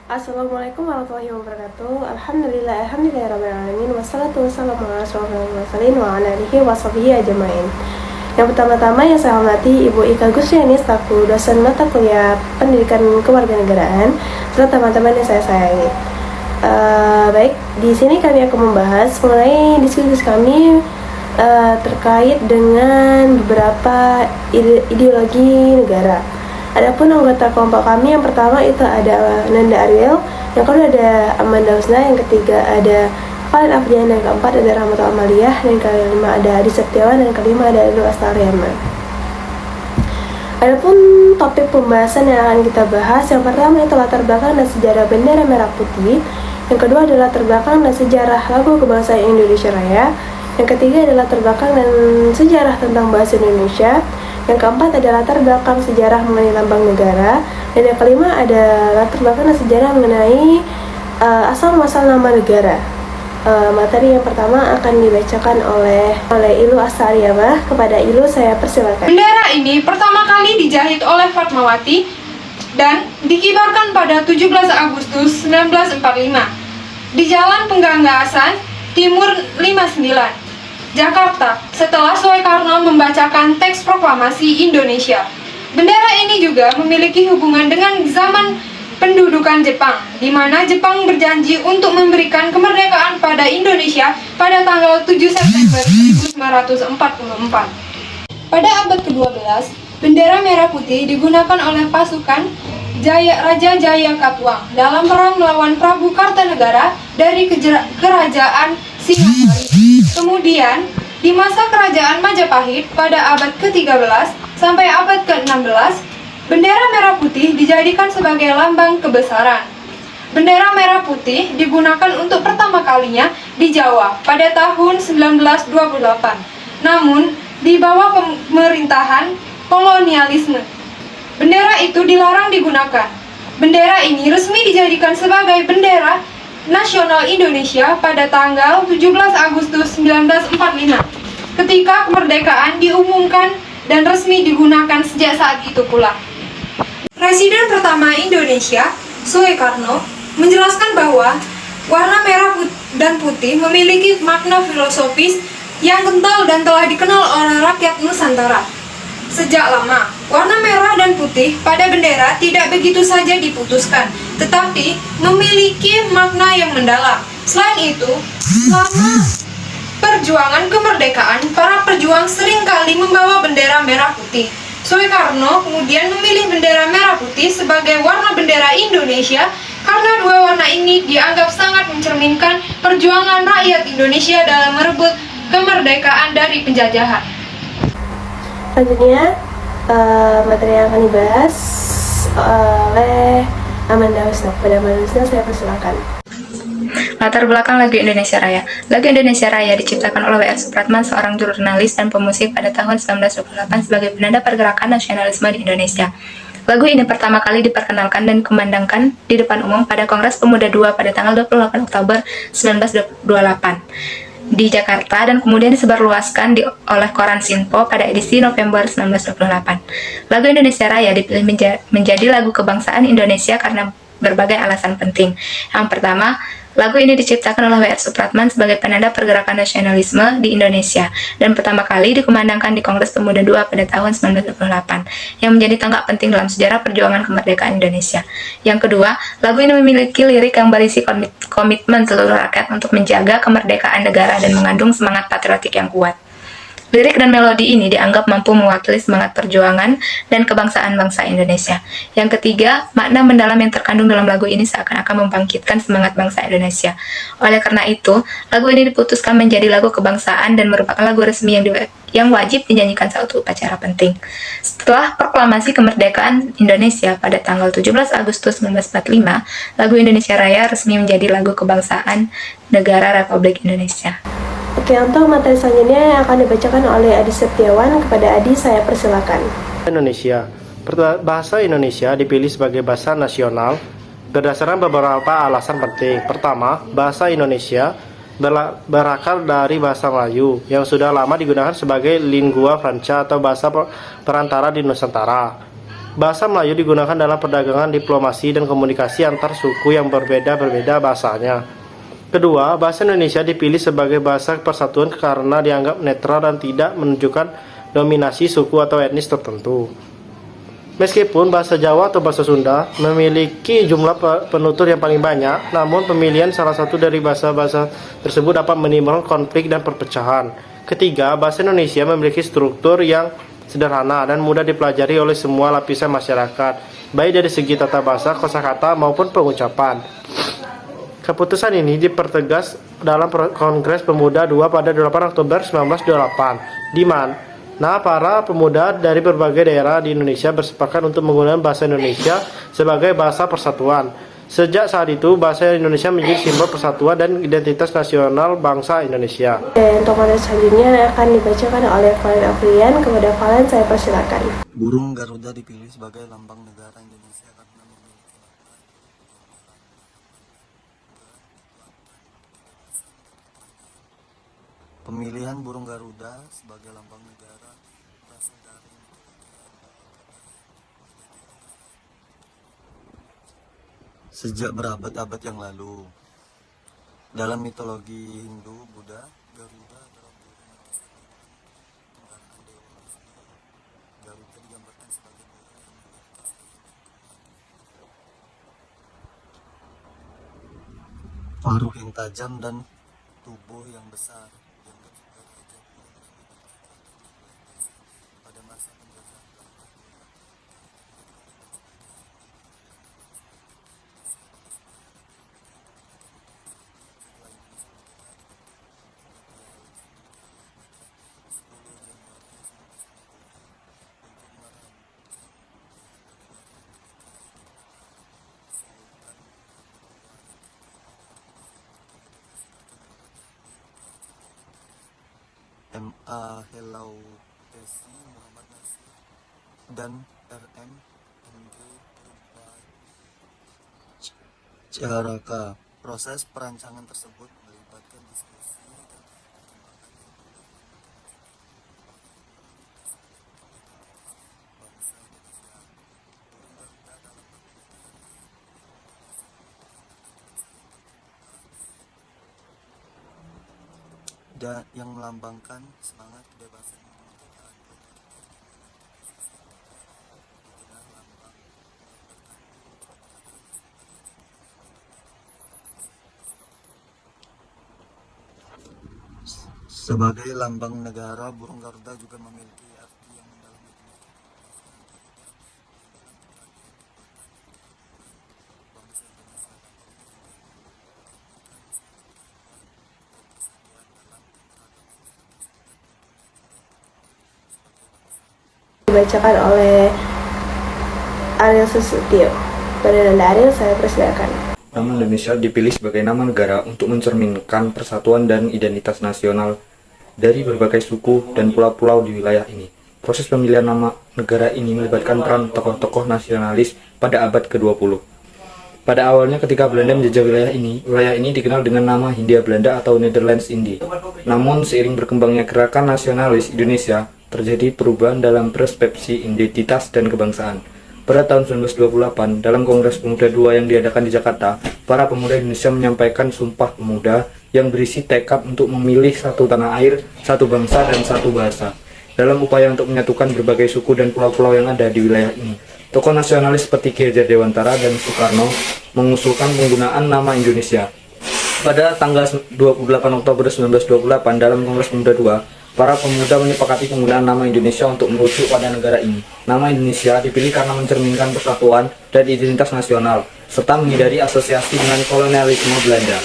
Assalamualaikum warahmatullahi wabarakatuh. Alhamdulillahirrahmanirrahim. Wassalatu wassalamu ala asyrofil mursalin wa ala alihi wa sahbihi ajmain. Yang pertama-tama yang saya hormati Ibu Ika Gusriani selaku dosen mata kuliah Pendidikan Kewarganegaraan serta teman-teman yang saya sayangi. Baik, di sini kami akan membahas mengenai diskusi kami terkait dengan beberapa ideologi negara. Adapun anggota kelompok kami yang pertama itu ada Nanda Ariel, yang kedua ada Amanda Husna, yang ketiga ada Khalid Afrian, yang keempat ada Rahmatul Amaliyah, yang kelima ada Adi Setiawan, dan kelima ada Edu Astariana. Adapun topik pembahasan yang akan kita bahas, yang pertama itu latar belakang dan sejarah bendera merah putih, yang kedua adalah latar belakang dan sejarah lagu kebangsaan Indonesia Raya, yang ketiga adalah latar belakang dan sejarah tentang bahasa Indonesia, yang keempat adalah latar belakang sejarah mengenai lambang negara, dan yang kelima ada latar belakang dan sejarah mengenai asal-muasal nama negara. Materi yang pertama akan dibacakan oleh Ilu Astariana. Kepada Ilu saya persilakan. Bendera ini pertama kali dijahit oleh Fatmawati dan dikibarkan pada 17 Agustus 1945 di Jalan Pengganggasan Timur 59, Jakarta, setelah Soekarno membacakan teks proklamasi Indonesia. Bendera ini juga memiliki hubungan dengan zaman pendudukan Jepang, di mana Jepang berjanji untuk memberikan kemerdekaan pada Indonesia pada tanggal 7 September 1944. Pada abad ke-12, bendera merah putih digunakan oleh pasukan Raja Jaya Katuang dalam perang melawan Prabu Kartanegara dari kerajaan Singasari. Kemudian, di masa kerajaan Majapahit pada abad ke-13 sampai abad ke-16, bendera merah putih dijadikan sebagai lambang kebesaran. Bendera merah putih digunakan untuk pertama kalinya di Jawa pada tahun 1928. Namun, di bawah pemerintahan kolonialisme, bendera itu dilarang digunakan. Bendera ini resmi dijadikan sebagai bendera nasional Indonesia pada tanggal 17 Agustus 1945, ketika kemerdekaan diumumkan dan resmi digunakan sejak saat itu pula. Presiden pertama Indonesia, Soekarno, menjelaskan bahwa warna merah dan putih memiliki makna filosofis yang kental dan telah dikenal oleh rakyat Nusantara. Sejak lama, warna merah dan putih pada bendera tidak begitu saja diputuskan, tetapi memiliki makna yang mendalam. Selain itu, selama perjuangan kemerdekaan, para pejuang seringkali membawa bendera merah putih. Soekarno kemudian memilih bendera merah putih sebagai warna bendera Indonesia karena dua warna ini dianggap sangat mencerminkan perjuangan rakyat Indonesia dalam merebut kemerdekaan dari penjajahan. Selanjutnya, materi yang akan dibahas oleh Amanda Husna. Pada Amanda Husna saya persilakan. Latar belakang lagu Indonesia Raya. Lagu Indonesia Raya diciptakan oleh W.R. Supratman, seorang jurnalis dan pemusik pada tahun 1928 sebagai penanda pergerakan nasionalisme di Indonesia. Lagu ini pertama kali diperkenalkan dan dikumandangkan di depan umum pada Kongres Pemuda II pada tanggal 28 Oktober 1928 di Jakarta dan kemudian disebarluaskan oleh koran Sinpo pada edisi November 1928. Lagu Indonesia Raya dipilih menjadi lagu kebangsaan Indonesia karena berbagai alasan penting. Yang pertama, lagu ini diciptakan oleh W.R. Supratman sebagai penanda pergerakan nasionalisme di Indonesia dan pertama kali dikumandangkan di Kongres Pemuda II pada tahun 1928 yang menjadi tonggak penting dalam sejarah perjuangan kemerdekaan Indonesia. Yang kedua, lagu ini memiliki lirik yang berisi komitmen seluruh rakyat untuk menjaga kemerdekaan negara dan mengandung semangat patriotik yang kuat. Lirik dan melodi ini dianggap mampu mewakili semangat perjuangan dan kebangsaan bangsa Indonesia. Yang ketiga, makna mendalam yang terkandung dalam lagu ini seakan-akan membangkitkan semangat bangsa Indonesia. Oleh karena itu, lagu ini diputuskan menjadi lagu kebangsaan dan merupakan lagu resmi yang wajib dinyanyikan saat upacara penting. Setelah proklamasi kemerdekaan Indonesia pada tanggal 17 Agustus 1945, lagu Indonesia Raya resmi menjadi lagu kebangsaan negara Republik Indonesia. Oke, untuk materi selanjutnya yang akan dibacakan oleh Adi Setiawan. Kepada Adi saya persilakan. Indonesia. Bahasa Indonesia dipilih sebagai bahasa nasional berdasarkan beberapa alasan penting. Pertama, bahasa Indonesia berakar dari bahasa Melayu yang sudah lama digunakan sebagai lingua franca atau bahasa perantara di Nusantara. Bahasa Melayu digunakan dalam perdagangan, diplomasi, dan komunikasi antar suku yang berbeda-berbeda bahasanya. Kedua, bahasa Indonesia dipilih sebagai bahasa persatuan karena dianggap netral dan tidak menunjukkan dominasi suku atau etnis tertentu. Meskipun bahasa Jawa atau bahasa Sunda memiliki jumlah penutur yang paling banyak, namun pemilihan salah satu dari bahasa-bahasa tersebut dapat menimbulkan konflik dan perpecahan. Ketiga, bahasa Indonesia memiliki struktur yang sederhana dan mudah dipelajari oleh semua lapisan masyarakat, baik dari segi tata bahasa, kosakata maupun pengucapan. Keputusan ini dipertegas dalam Kongres Pemuda II pada 8 Oktober 1928, di mana para pemuda dari berbagai daerah di Indonesia bersepakat untuk menggunakan bahasa Indonesia sebagai bahasa persatuan. Sejak saat itu, bahasa Indonesia menjadi simbol persatuan dan identitas nasional bangsa Indonesia. Dan untuk materi selanjutnya akan dibacakan oleh Valen Afrian. Kepada Valen, saya persilakan. Burung Garuda dipilih sebagai lambang negara Indonesia karena memiliki pemilihan burung Garuda sebagai lambang negara berasal dari sejak berabad-abad yang lalu. Dalam mitologi Hindu, Buddha, Garuda adalah burung yang penggambaran Dewa Wisnu. Garuda digambarkan sebagai burung yang memiliki paruh yang tajam dan tubuh yang besar. Dianggap sebagai raja burung yang memiliki pada masa penjajahan Belanda. M.A. Helautesi Muhammad Nasir dan R.M. Henry Caraka. Proses perancangan tersebut melibatkan diskusi dan perkembangan yang bangsa Indonesia. Burung Garuda dalam dan yang melambangkan semangat kebebasan dan kemerdekaan. Sebagai lambang negara, burung Garuda juga memiliki arti yang mendalam. Dibacakan oleh Ariel Susutio. Pada Ariel, saya persilakan. Nama Indonesia dipilih sebagai nama negara untuk mencerminkan persatuan dan identitas nasional dari berbagai suku dan pulau-pulau di wilayah ini. Proses pemilihan nama negara ini melibatkan peran tokoh-tokoh nasionalis pada abad ke-20. Pada awalnya ketika Belanda menjajah wilayah ini dikenal dengan nama Hindia Belanda atau Netherlands Indie. Namun seiring berkembangnya gerakan nasionalis Indonesia, terjadi perubahan dalam persepsi identitas dan kebangsaan. Pada tahun 1928, dalam Kongres Pemuda II yang diadakan di Jakarta, para pemuda Indonesia menyampaikan Sumpah Pemuda yang berisi tekad untuk memilih satu tanah air, satu bangsa, dan satu bahasa. Dalam upaya untuk menyatukan berbagai suku dan pulau-pulau yang ada di wilayah ini, tokoh nasionalis seperti Ki Hajar Dewantara dan Soekarno mengusulkan penggunaan nama Indonesia. Pada tanggal 28 Oktober 1928, dalam Kongres Pemuda II, para pemuda menyepakati penggunaan nama Indonesia untuk merujuk pada negara ini. Nama Indonesia dipilih karena mencerminkan persatuan dan identitas nasional, serta menghindari asosiasi dengan kolonialisme Belanda.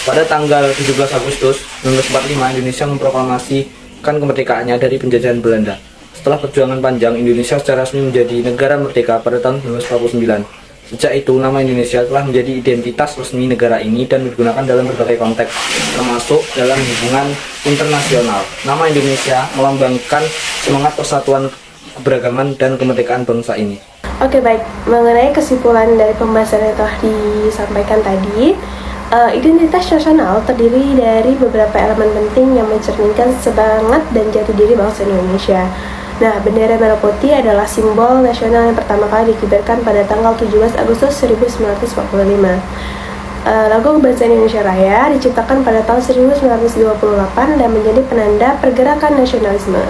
Pada tanggal 17 Agustus 1945, Indonesia memproklamasikan kemerdekaannya dari penjajahan Belanda. Setelah perjuangan panjang, Indonesia secara resmi menjadi negara merdeka pada tahun 1949. Sejak itu, nama Indonesia telah menjadi identitas resmi negara ini dan digunakan dalam berbagai konteks, termasuk dalam hubungan internasional. Nama Indonesia melambangkan semangat persatuan, keberagaman, dan kemerdekaan bangsa ini. Oke, baik. Mengenai kesimpulan dari pembahasan yang telah disampaikan tadi, identitas nasional terdiri dari beberapa elemen penting yang mencerminkan semangat dan jati diri bangsa Indonesia. Nah, bendera merah putih adalah simbol nasional yang pertama kali dikibarkan pada tanggal 17 Agustus 1945. Lagu Bahasa Indonesia Raya diciptakan pada tahun 1928 dan menjadi penanda pergerakan nasionalisme.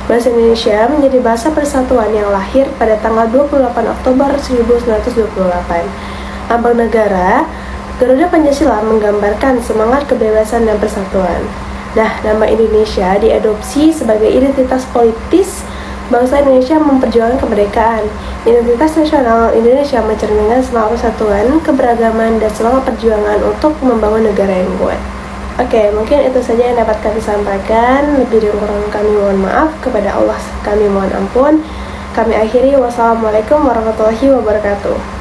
Bahasa Indonesia menjadi bahasa persatuan yang lahir pada tanggal 28 Oktober 1928. Lambang negara, Garuda Pancasila menggambarkan semangat kebebasan dan persatuan. Nah, nama Indonesia diadopsi sebagai identitas politis bangsa Indonesia memperjuangkan kemerdekaan. Identitas nasional Indonesia mencerminkan semangat persatuan, keberagaman, dan semangat perjuangan untuk membangun negara yang kuat. Oke, mungkin itu saja yang dapat kami sampaikan. Lebih dan kurang kami mohon maaf. Kepada Allah kami mohon ampun. Kami akhiri. Wassalamualaikum warahmatullahi wabarakatuh.